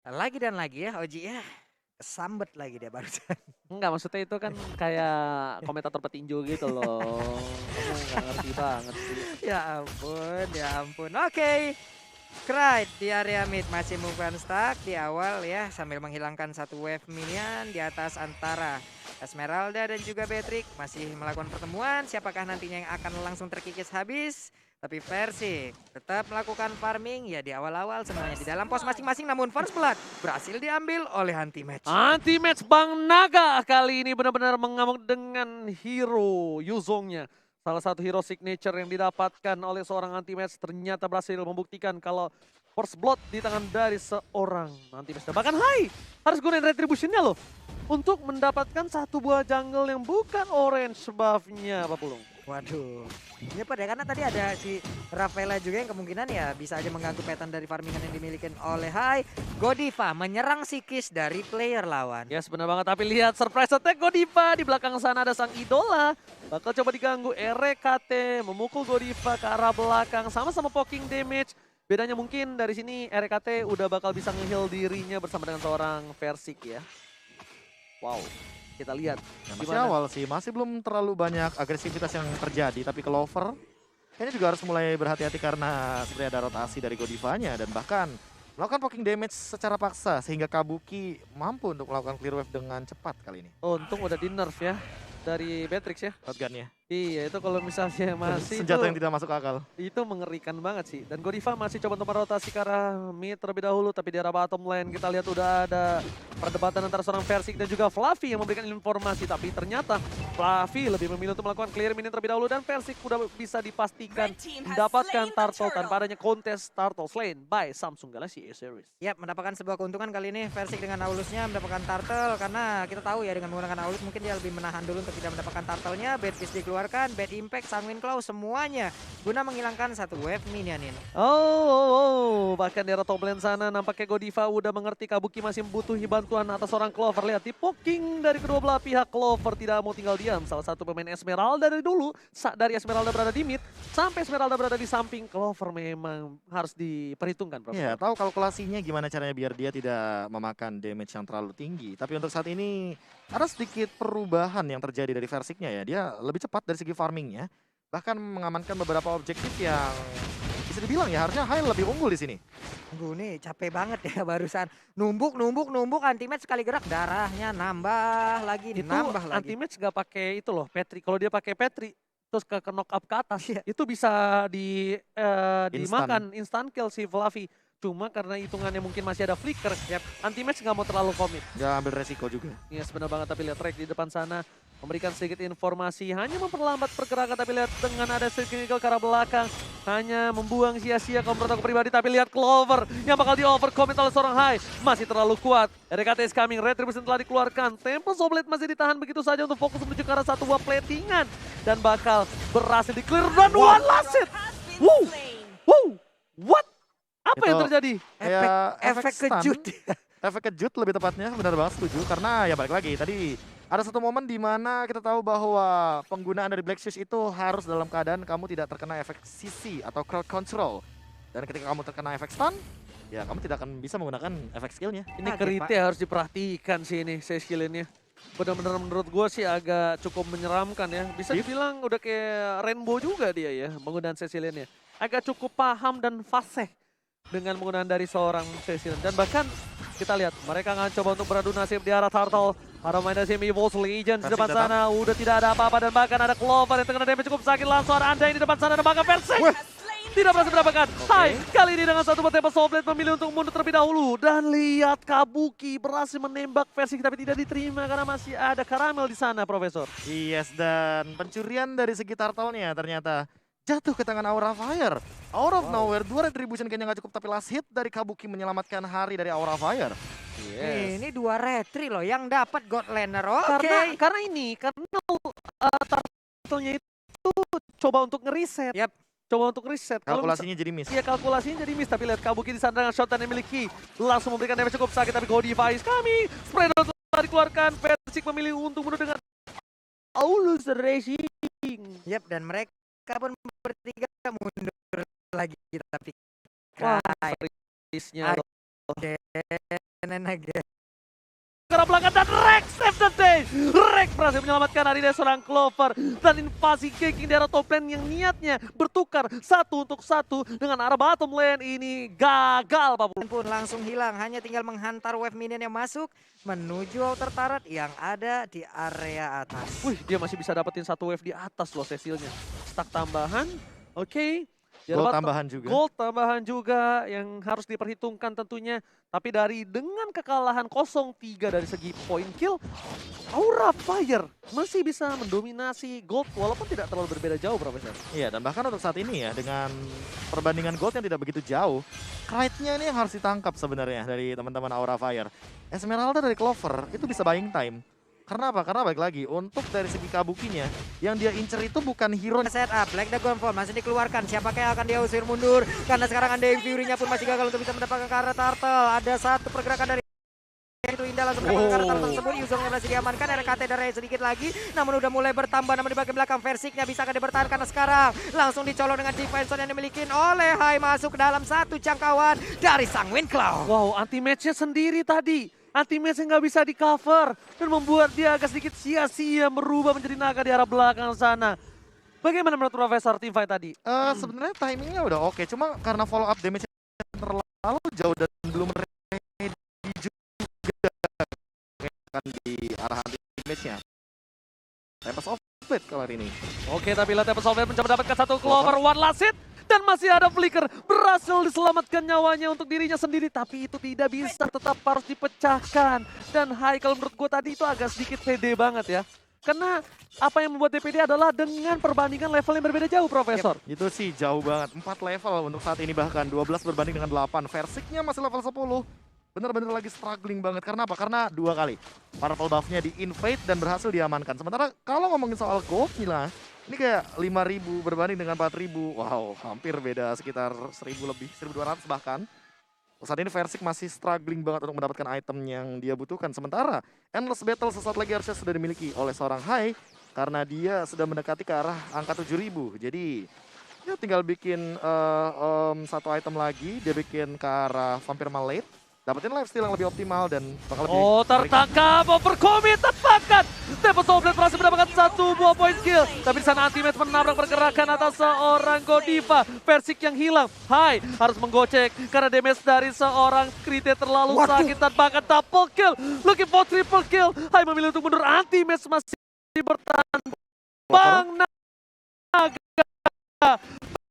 Lagi dan lagi ya Oji ya. Kesambet lagi dia barusan. Enggak, maksudnya itu kan kayak komentator petinju gitu loh. Kamu nggak ngerti banget sih. Ya ampun, ya ampun. Oke. Kride di area mid masih move on stuck di awal ya sambil menghilangkan satu wave minion di atas antara Esmeralda dan juga Beatrix masih melakukan pertemuan. Siapakah nantinya yang akan langsung terkikis habis? Tapi versi tetap melakukan farming ya di awal-awal semuanya di dalam pos masing-masing, namun first blood berhasil diambil oleh anti match. Anti-match Bang Naga kali ini benar-benar mengamuk dengan hero Yuzongnya. Salah satu hero signature yang didapatkan oleh seorang anti-match ternyata berhasil membuktikan kalau first blood di tangan dari seorang anti-match. Bahkan Hai harus gunain retributionnya loh untuk mendapatkan satu buah jungle yang bukan orange buff-nya Pak Pulung. Waduh, ini pada karena tadi ada si Rafaela juga yang kemungkinan ya bisa aja mengganggu pattern dari farmingan yang dimiliki oleh Hai. Godiva menyerang psikis dari player lawan. Yes, benar banget. Tapi lihat surprise attack Godiva. Di belakang sana ada sang idola. Bakal coba diganggu RKT. Memukul Godiva ke arah belakang. Sama-sama poking damage. Bedanya mungkin dari sini RKT udah bakal bisa nge-heal dirinya bersama dengan seorang Versik ya. Wow, kita lihat. Ya, masih awal sih, masih belum terlalu banyak agresivitas yang terjadi. Tapi Clover kayaknya juga harus mulai berhati-hati karena sebenarnya ada rotasi dari Godivanya. Dan bahkan melakukan poking damage secara paksa sehingga Kabuki mampu untuk melakukan clear wave dengan cepat kali ini. Untung udah di nerf ya dari Beatrix ya. Shotgunnya. Iya, itu kalau misalnya masih Senjata itu yang tidak masuk akal. itu mengerikan banget sih. Dan Godiva masih coba untuk merotasi ke arah mid terlebih dahulu. Tapi di arah bottom lane kita lihat udah ada perdebatan antara seorang Versik dan juga Fluffy yang memberikan informasi. Tapi ternyata Fluffy lebih memilih untuk melakukan clear minion terlebih dahulu. Dan Versik udah bisa dipastikan mendapatkan turtle tanpa adanya kontes turtle slain by Samsung Galaxy A-Series. Ya, mendapatkan sebuah keuntungan kali ini Versik dengan Aulusnya mendapatkan turtle karena kita tahu ya dengan menggunakan Aulus mungkin dia lebih menahan dulu untuk tidak mendapatkan turtle-nya. Bad Fist dikeluarkan, Bad Impact, Sanguine Claw semuanya guna menghilangkan satu wave minion ini. Bahkan di arah top lane sana nampaknya Godiva udah mengerti Kabuki masih membutuhi bantuan atas seorang Clover. Lihat di poking dari kedua belah pihak, Clover tidak mau tinggal diam. Salah satu pemain Esmeralda dari dulu, dari Esmeralda berada di mid, sampai Esmeralda berada di samping, Clover memang harus diperhitungkan, Prof. Ya, tahu kalkulasinya gimana caranya biar dia tidak memakan damage yang terlalu tinggi. Tapi untuk saat ini ada sedikit perubahan yang terjadi dari Versiknya ya. Dia lebih cepat dari segi farmingnya. Bahkan mengamankan beberapa objektif yang bisa dibilang ya harusnya Hai lebih unggul di sini. Gue nih capek banget ya barusan. Numbuk anti-match sekali gerak darahnya nambah lagi, Itu nambah lagi. anti-match gak pakai itu loh, Petri. Kalau dia pakai Petri, terus ke knock up ke atas, Iya. itu bisa Instan. dimakan instant kill si Fluffy. Cuma karena hitungannya mungkin masih ada flicker, anti-match nggak mau terlalu komit. Gak ambil resiko juga. Yes, benar banget. Tapi lihat Rek di depan sana memberikan sedikit informasi, hanya memperlambat pergerakan. Tapi lihat dengan ada circle ke arah belakang, hanya membuang sia-sia kaum protagonis pribadi. Tapi lihat Clover yang bakal di-overcommit oleh seorang Hai. Masih terlalu kuat. RKT is coming, Retribution telah dikeluarkan. Tempo Soblet masih ditahan begitu saja untuk fokus menuju ke arah satu buah platingan. Dan bakal berhasil di-clear dan one last hit. Wow, wow, what? Apa yang terjadi? Efek stun. kejut. Efek kejut lebih tepatnya, benar banget setuju. Karena ya balik lagi, tadi ada satu momen di mana kita tahu bahwa penggunaan dari Black Shoes itu harus dalam keadaan kamu tidak terkena efek CC atau crowd control. Dan ketika kamu terkena efek stun, ya kamu tidak akan bisa menggunakan efek skillnya. Ini Kaget, Kerite harus diperhatikan sih ini, saya skillinnya. Benar-benar menurut gue sih agak cukup menyeramkan ya. Bisa dibilang udah kayak Rainbow juga dia ya, penggunaan Ceciliannya. Agak cukup paham dan fasih dengan penggunaan dari seorang Cecilian. Dan bahkan kita lihat, mereka akan coba untuk beradu nasib di arah Turtle. Para main dari Evolve Legends di depan sana, udah tidak ada apa-apa. Dan bahkan ada Clover yang terkena damage cukup sakit. Langsung ada Anda di depan sana, dan bahkan Versik tidak berhasil mendapatkan. Hai, kali ini dengan satu tempat Soblet memilih untuk mundur terlebih dahulu. Dan lihat Kabuki berhasil menembak Versik tapi tidak diterima karena masih ada Karamel di sana, Profesor. Yes, dan pencurian dari segi turtle-nya ternyata jatuh ke tangan Aura Fire. Out of nowhere, 2 retribution kayaknya nggak cukup, tapi last hit dari Kabuki menyelamatkan hari dari Aura Fire. Ini 2 retri loh yang dapat God Laner. Oke. Karena turtle-nya itu coba untuk ngeriset. Yap. Coba untuk reset. Kalkulasinya jadi miss. Iya, kalkulasinya jadi miss. Tapi lihat Kabuki di sana dengan shot yang memiliki. Langsung memberikan damage cukup sakit. Tapi Godiva is coming. Spread telah dikeluarkan. Versik memilih untuk mundur dengan Aulus Racing. Yap, dan mereka pun bertiga mundur lagi. Tapi Wah, Kai Farisnya again. Ke arah belakang dan Rex save the day. Rex berhasil menyelamatkan hari dari seorang Clover. Dan invasi ganking di arah top lane yang niatnya bertukar 1-1 dengan arah bottom lane ini gagal Pak Bu. Pun langsung hilang, hanya tinggal menghantar wave minion yang masuk menuju outer turret yang ada di area atas. Wih, dia masih bisa dapetin satu wave di atas loh Cecilnya. Stack tambahan, oke. Gold tambahan juga. Gold tambahan juga yang harus diperhitungkan tentunya. Tapi dengan kekalahan 0-3 dari segi point kill, Aura Fire masih bisa mendominasi gold walaupun tidak terlalu berbeda jauh Profesor. Iya, dan bahkan untuk saat ini ya, dengan perbandingan gold yang tidak begitu jauh, Knight-nya ini yang harus ditangkap sebenarnya dari teman-teman Aura Fire. Esmeralda dari Clover itu bisa buying time. Karena apa? Karena balik lagi, untuk dari segi Kabukinya, yang dia incer itu bukan hero. Setup, Black Dragon Fall masih dikeluarkan. Siapakah yang akan dia usir mundur? Karena sekarang Undying Fury-nya pun masih gagal untuk bisa mendapatkan ke arah Turtle. Ada satu pergerakan dari itu Indah langsung mendapatkan ke arah Turtle tersebut. Yuzongnya masih diamankan, RKT darahnya sedikit lagi. Namun udah mulai bertambah, namun di bagian belakang Versiknya bisa akan dibertahankan sekarang. Langsung dicolong dengan defense yang dimiliki oleh Hai, masuk ke dalam satu jangkauan dari sang Windclaw. Wow, anti-match-nya sendiri tadi. Anti-match nggak bisa di-cover dan membuat dia agak sedikit sia-sia merubah menjadi naga di arah belakang sana. Bagaimana menurut Profesor teamfight tadi? Sebenarnya timingnya udah oke, cuma karena follow up damage terlalu jauh dan belum ready juga kan di arah anti-damage-nya. Tempest of Fate kali ini. Oke, tapi lihat Tempest of Fate mencoba mendapatkan satu Clover, one last hit. Dan masih ada Flicker, berhasil diselamatkan nyawanya untuk dirinya sendiri. Tapi itu tidak bisa, tetap harus dipecahkan. Dan Hai, kalau menurut gue tadi itu agak sedikit pede banget ya. Karena apa yang membuat DPD adalah dengan perbandingan level yang berbeda jauh, Profesor. Itu sih jauh banget, 4 level untuk saat ini bahkan. 12 berbanding dengan 8, Versiknya masih level 10. Bener-bener lagi struggling banget, karena apa? Karena 2 kali Purple buff-nya di-invade dan berhasil diamankan. Sementara kalau ngomongin soal gold nih, ini kayak 5.000 berbanding dengan 4.000. Wow, hampir beda sekitar 1.000 lebih, 1.200 bahkan. Saat ini Versik masih struggling banget untuk mendapatkan item yang dia butuhkan. Sementara Endless Battle sesaat lagi harusnya sudah dimiliki oleh seorang Hai. Karena dia sudah mendekati ke arah angka 7.000. Jadi ya tinggal bikin satu item lagi. Dia bikin ke arah Vampire Malate. Dapetin lifesteal yang lebih optimal dan bakal lebih... Oh, tertangkap, overcommit, tepakan. Tempest of Fate berhasil mendapatkan satu buah point kill. Tapi di sana Anti-Match menabrak pergerakan atas seorang Godiva. Versik yang hilang. Hai, harus menggocek karena damage dari seorang Krite terlalu sakit dan bahkan double kill. Looking for triple kill. Hai memilih untuk mundur, Anti-Match masih bertahan. Bang Naga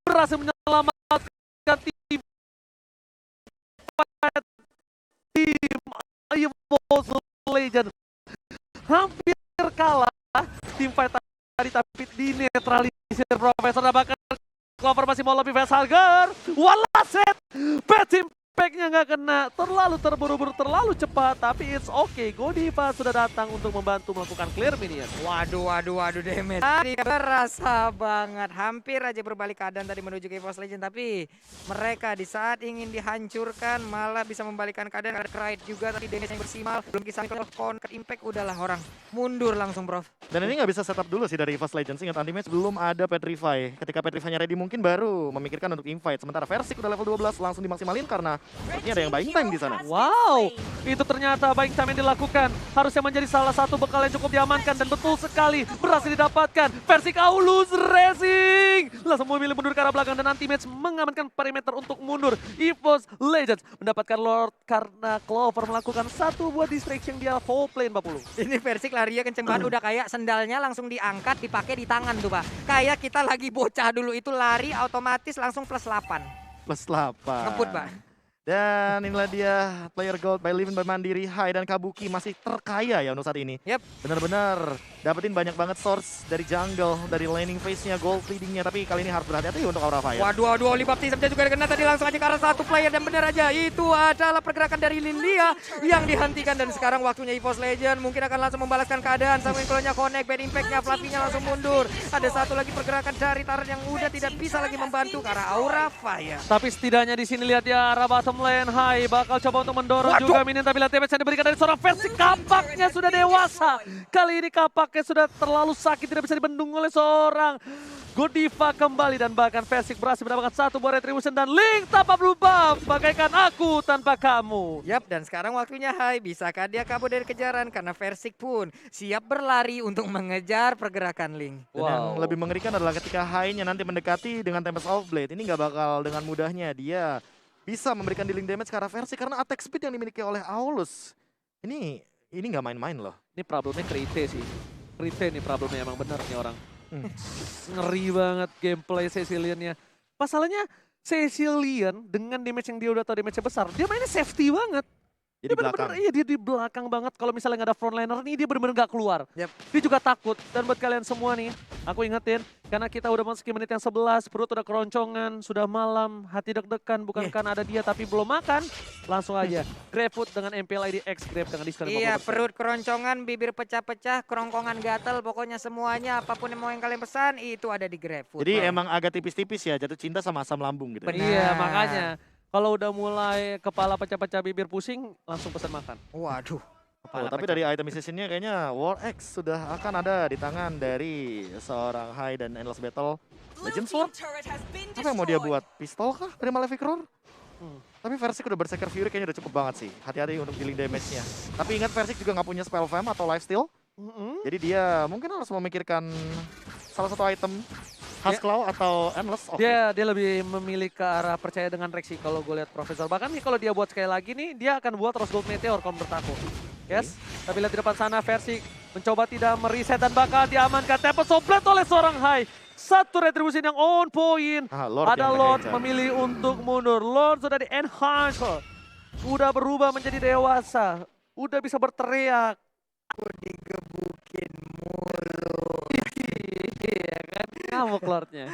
berhasil menyelamatkan tim Evolve Legend. Hampir kalah tim fight tadi tapi dinetralisir Profesor. Dan bahkan Clover masih mau lebih fast harger. One set, bad impact-nya nggak kena. Terlalu terburu-buru, terlalu cepat. Tapi it's okay, Godiva sudah datang untuk membantu melakukan clear minion. Waduh damage. Tadi berasa banget. Hampir aja berbalik keadaan tadi menuju ke EVOS Legend. Tapi mereka di saat ingin dihancurkan malah bisa membalikkan keadaan. Ada Knight juga tapi damage yang bersimal. Belum kisah ke impact udahlah orang mundur langsung Prof. Dan ini nggak bisa setup dulu sih dari EVOS Legends. Ingat Anti-Match belum ada Petrify. Ketika Petrify-nya ready mungkin baru memikirkan untuk invite. Sementara Versik udah level 12 langsung dimaksimalin karena sepertinya ada yang buying time di sana. Wow, itu ternyata buying time yang dilakukan. Harusnya menjadi salah satu bekal yang cukup diamankan dan betul sekali berhasil didapatkan. Versik Aulus Racing langsung memilih mundur ke arah belakang dan Anti-Match mengamankan perimeter untuk mundur. EVOS Legends mendapatkan Lord karena Clover melakukan satu buah distraction dia full plane 40. Ini Versik larinya kenceng banget, udah kayak sendalnya langsung diangkat dipakai di tangan tuh Pak. Kayak kita lagi bocah dulu itu lari otomatis langsung plus 8. Plus 8. Ngebut Pak. Dan inilah dia player gold by Living by Mandiri. Hai dan Kabuki masih terkaya ya untuk saat ini. Yep. Bener-bener dapetin banyak banget source dari jungle, dari laning phase-nya, gold leading-nya. Tapi kali ini harus berhati-hati untuk Aura Fire. Waduh, Oli baptismnya juga kena tadi langsung aja ke arah satu player dan benar aja. Itu adalah pergerakan dari Lilia yang dihentikan dan sekarang waktunya EVOS Legend mungkin akan langsung membalaskan keadaan. Sang Windclaw-nya connect, bad impact-nya, Flappy-nya langsung mundur. Ada satu lagi pergerakan dari Taran yang udah tidak bisa lagi membantu ke arah Aura Fire. Tapi setidaknya di sini lihat ya arah bottom lane. Hai bakal coba untuk mendorong juga minion tapi lihat damage yang diberikan dari seorang Versik. Kapaknya sudah dewasa. Kali ini kapaknya sudah terlalu sakit, tidak bisa dibendung oleh seorang Godiva kembali dan bahkan Versik berhasil mendapatkan satu buah retribution dan Link tanpa blue buff. Bagaikan aku tanpa kamu. Yap, dan sekarang waktunya Hai. Bisakah dia kabur dari kejaran? Karena Versik pun siap berlari untuk mengejar pergerakan Link. Dan yang lebih mengerikan adalah ketika Hai-nya nanti mendekati dengan Tempest of Blade. Ini nggak bakal dengan mudahnya dia bisa memberikan dealing damage ke arah Versik karena attack speed yang dimiliki oleh Aulus. Ini nggak main-main loh. Ini problemnya Krite sih. Krite nih problemnya emang bener nih orang. Ngeri banget gameplay Cecilian-nya. Masalahnya Cecilian dengan damage yang dia udah tahu damage-nya besar, dia mainnya safety banget. Jadi Dia bener-bener, belakang. iya dia di belakang banget. Kalau misalnya nggak ada frontliner nih, dia bener-bener nggak keluar. Yep. Dia juga takut. Dan buat kalian semua nih, aku ingetin, karena kita udah masuk ke menit yang 11, perut udah keroncongan, sudah malam, hati deg-degan, bukan karena ada dia tapi belum makan, langsung aja grab food dengan MPL ID X grab dengan diskon 50%. Iya, perut keroncongan, bibir pecah-pecah, kerongkongan gatal, pokoknya semuanya apapun yang mau yang kalian pesan itu ada di GrabFood. Jadi Bro. emang agak tipis-tipis ya, jatuh cinta sama asam lambung gitu. Benar. Iya, makanya. Kalau udah mulai kepala pecah-pecah, bibir pusing, langsung pesan makan. Waduh. Oh, tapi dari item seasonnya kayaknya War X sudah akan ada di tangan dari seorang Hai dan Endless Battle. Legend Sword? Apa yang mau dia buat? Pistol kah dari Malefic Roar? Tapi Versik udah Berserker Fury kayaknya udah cukup banget sih. Hati-hati untuk dealing damage-nya. Tapi ingat Versik juga nggak punya Spell Fam atau Lifesteal. Jadi dia mungkin harus memikirkan salah satu item Husklow atau Endless. Oke. Dia lebih memilih ke arah percaya dengan Rexy kalau gue lihat Profesor. Bahkan nih kalau dia buat sekali lagi nih, dia akan buat Rose Gold Meteor kalau menurut aku. Yes, tapi lihat di depan sana Versik mencoba tidak mereset dan bakal diamankan. Tempest of Blade oleh seorang Hai. Satu retribusi yang on point. Lord Ada yang Lord mengejar. memilih untuk mundur. Lord sudah di-enhance. Udah berubah menjadi dewasa. Udah bisa berteriak. Digebukin mulu. Iya kan? Ngamuk Lordnya.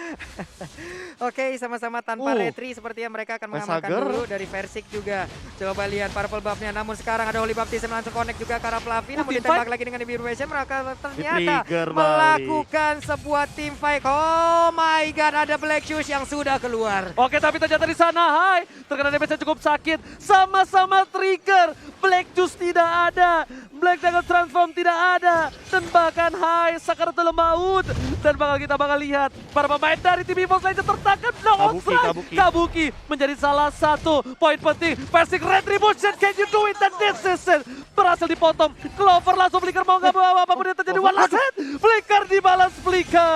Oke, sama-sama tanpa Oh. retri sepertinya mereka akan mengamankan Sagar. dulu dari Versik juga. Coba lihat purple buff-nya, namun sekarang ada Holy Baptism langsung connect juga ke arah Fluffy, namun team ditembak fight. lagi dengan Ibirwation, mereka ternyata Di-trigger balik. melakukan sebuah team fight. Oh my god, ada Black Shoes yang sudah keluar. Oke, tapi ternyata di sana Hai terkena damage yang cukup sakit. Sama-sama trigger. Black Juice tidak ada. Black Dagger Transform tidak ada. Dan bahkan Hai Sakaratul Maut. Dan kita bakal lihat para pemain dari tim EVOS Legends tertangkap knock on strike. Kabuki menjadi salah satu poin penting. Versik Retribution, can you do it? Dan this is it. Berhasil dipotong. Clover langsung flicker, mau nggak mau apapun yang terjadi. One last hit. Flicker dibalas flicker.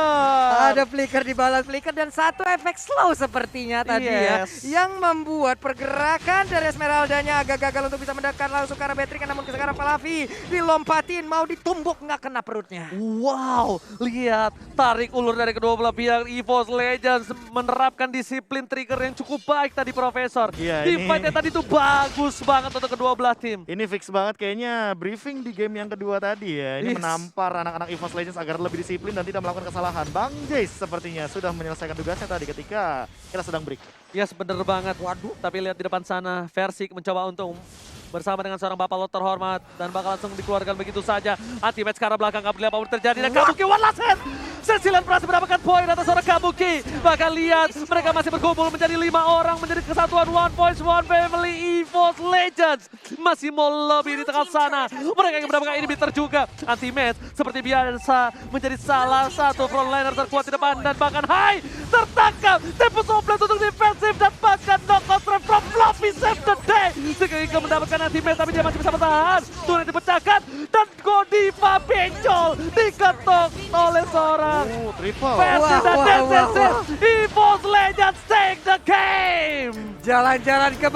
Ada flicker dibalas flicker dan satu efek slow sepertinya tadi Yes. ya. Yang membuat pergerakan dari Esmeraldanya agak gagal untuk bisa mendekat langsung ke arah Beatrix. Namun sekarang Fluffy dilompatin, mau ditumbuk nggak kena perutnya. Wow, lihat tarik ulur dari kedua belah pihak. EVOS Legends menerapkan disiplin trigger yang cukup baik tadi Profesor. Iya, Di ini- fight-nya tadi tuh bagus banget untuk kedua belah tim. Ini fix banget kayaknya briefing di game yang kedua tadi ya. Ini Yes. menampar anak-anak EVOS Legends agar lebih disiplin dan tidak melakukan kesalahan. Bang Jace sepertinya sudah menyelesaikan tugasnya tadi ketika kita sedang break. Yes, bener banget. Waduh. Tapi lihat di depan sana, Versik mencoba untuk bersama dengan seorang bapak lot terhormat dan bakal langsung dikeluarkan begitu saja. Anti-match ke arah belakang, gak peduli apapun terjadi dan Kabuki one last hit. Cecilian berhasil mendapatkan poin atas seorang Kabuki. Bahkan lihat mereka masih berkumpul menjadi 5 orang, menjadi kesatuan One Voice, One Family EVOS Legends. Masih mau lebih di tengah sana. Mereka yang mendapatkan inhibitor juga. Anti-match seperti biasa menjadi salah satu frontliner terkuat di depan dan bahkan Hai tertangkap. Tempest of Blade untuk defensif dan bahkan knockout strike from Fluffy save the day. Ketika mendapatkan anti-match tapi dia masih bisa bertahan. Turun dipecahkan dan Godiva bencol diketok oleh seorang Triple. Versi dan Wah, wah, DCC. wah. EVOS Legends take the game. Jalan-jalan ke